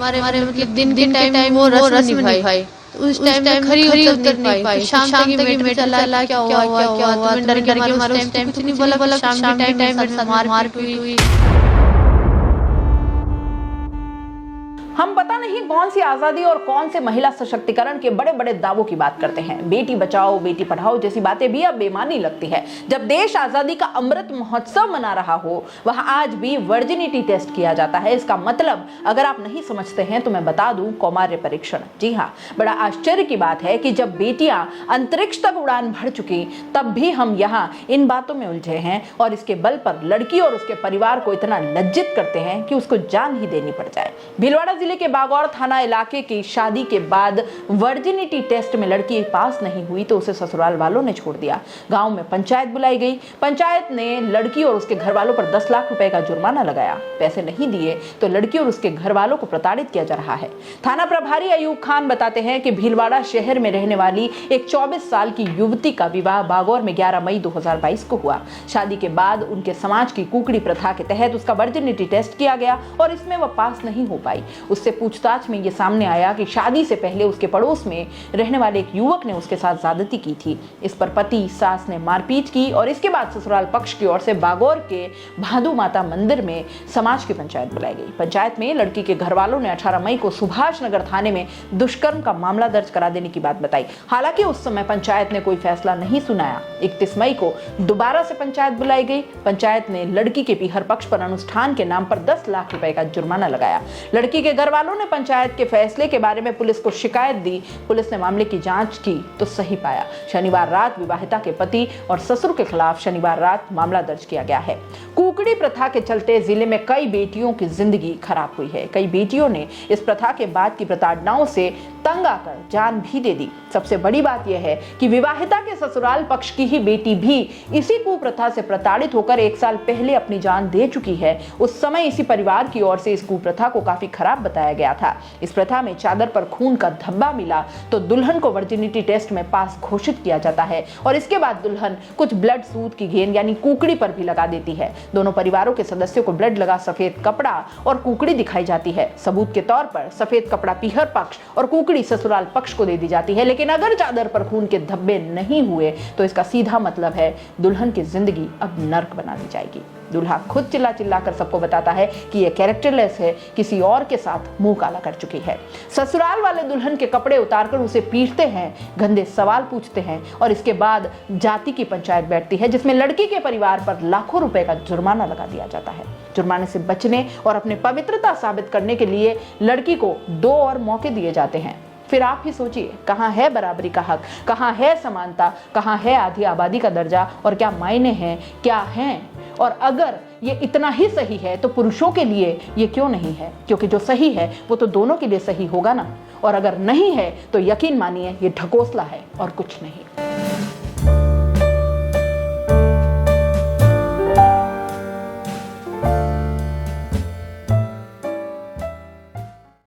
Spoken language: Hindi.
हमारे मतलब दिन टाइम वो रस्म निभाई। तो उस टाइम में खरी उतर नहीं पाई। शाम तक ये मैटर चला क्या हुआ तुम्हें डर के मारे उस टाइम कुछ नहीं बोला। शाम के टाइम में मारपीट हुई। हम पता नहीं कौन सी आजादी और कौन से महिला सशक्तिकरण के बड़े बड़े दावों की बात करते हैं। बेटी बचाओ बेटी पढ़ाओ जैसी बातें भी अब बेमानी लगती है। जब देश आजादी का अमृत महोत्सव मना रहा हो वहां आज भी वर्जिनिटी टेस्ट किया जाता है। इसका मतलब अगर आप नहीं समझते हैं तो मैं बता दूं, कौमार्य परीक्षण। जी हाँ, बड़ा आश्चर्य की बात है कि जब बेटियां अंतरिक्ष तक उड़ान भर चुकी तब भी हम यहाँ इन बातों में उलझे हैं और इसके बल पर लड़की और उसके परिवार को इतना लज्जित करते हैं कि उसको जान ही देनी पड़ जाए। भीलवाड़ा जिले के बागौर थाना इलाके की शादी के बाद वर्जिनिटी टेस्ट में लड़की पास नहीं हुई तो उसे ससुराल वालों ने छोड़ दिया। गांव में पंचायत बुलाई गई। पंचायत ने लड़की और उसके घर वालों पर 10 लाख रुपए का जुर्माना लगाया। पैसे नहीं दिए तो लड़की और उसके घर वालों को प्रताड़ित किया जा रहा है। थाना प्रभारी अयूब खान बताते हैं कि भीलवाड़ा शहर में रहने वाली एक 24 साल की युवती का विवाह बागौर में 11 मई 2022 को हुआ। शादी के बाद उनके समाज की कुकड़ी प्रथा के तहत उसका वर्जिनिटी टेस्ट किया गया और इसमें वह पास नहीं हो पाई। उससे पूछताछ में यह सामने आया कि शादी से पहले उसके पड़ोस में रहने वाले एक युवक ने उसके साथ ज्यादती की थी। इस पर पति सास ने मारपीट की और इसके बाद ससुराल पक्ष की ओर से बागौर के भादू माता मंदिर में समाज की पंचायत बुलाई गई। पंचायत में लड़की के घर वालों ने 18 मई को सुभाष नगर थाने में दुष्कर्म का मामला दर्ज करा देने की बात बताई। हालांकि उस समय पंचायत ने कोई फैसला नहीं सुनाया। 31 मई को दोबारा से पंचायत बुलाई गई। पंचायत ने लड़की के पीहर पक्ष पर अनुष्ठान के नाम पर 10 लाख रुपए का जुर्माना लगाया। लड़की के घर वालों ने पंचायत के फैसले के बारे में पुलिस को शिकायत दी। पुलिस ने मामले की जांच की तो सही पाया। शनिवार रात विवाहिता के पति और ससुर के खिलाफ शनिवार रात मामला दर्ज किया गया है। कुकड़ी प्रथा के चलते जिले में कई बेटियों की जिंदगी खराब हुई है। कई बेटियों ने इस प्रथा के बाद की प्रताड़नाओं से तंग आकर जान भी दे दी। सबसे बड़ी बात यह है कि विवाहिता के ससुराल पक्ष की ही बेटी भी इसी कुप्रथा से प्रताड़ित होकर 1 साल पहले अपनी जान दे चुकी है। उस समय इसी परिवार की ओर से इस कुप्रथा को काफी खराब बताया गया था। इस प्रथा में चादर पर खून का धब्बा मिला तो दुल्हन को वर्जिनिटी टेस्ट में पास घोषित किया जाता है और इसके बाद दुल्हन कुछ ब्लड सूद की गेंद यानी कुकड़ी पर भी लगा देती है। दोनों परिवारों के सदस्यों को ब्लड लगा सफेद कपड़ा और कुकड़ी दिखाई जाती है। सबूत के तौर पर सफेद कपड़ा पीहर पक्ष और कुकड़ी ससुराल पक्ष को दे दी जाती है। लेकिन अगर चादर पर खून के धब्बे नहीं हुए तो इसका सीधा मतलब है दुल्हन की जिंदगी अब नर्क बना दी जाएगी। दूल्हा खुद चिल्ला चिल्ला कर सबको बताता है कि यह कैरेक्टरलेस है, किसी और के साथ मुंह काला कर चुकी है। ससुराल वाले दुल्हन के कपड़े उतारकर उसे पीटते हैं, गंदे सवाल पूछते हैं और इसके बाद जाति की पंचायत बैठती है जिसमें लड़की के परिवार पर लाखों रुपए का जुर्माना लगा दिया जाता है। जुर्माने से बचने और अपने पवित्रता साबित करने के लिए लड़की को 2 और मौके दिए जाते हैं। फिर आप ही सोचिए, कहाँ है बराबरी का हक, कहाँ है समानता, कहाँ है आधी आबादी का दर्जा और क्या मायने हैं, क्या हैं? और अगर ये इतना ही सही है तो पुरुषों के लिए ये क्यों नहीं है? क्योंकि जो सही है वो तो दोनों के लिए सही होगा ना। और अगर नहीं है तो यकीन मानिए ये ढकोसला है और कुछ नहीं।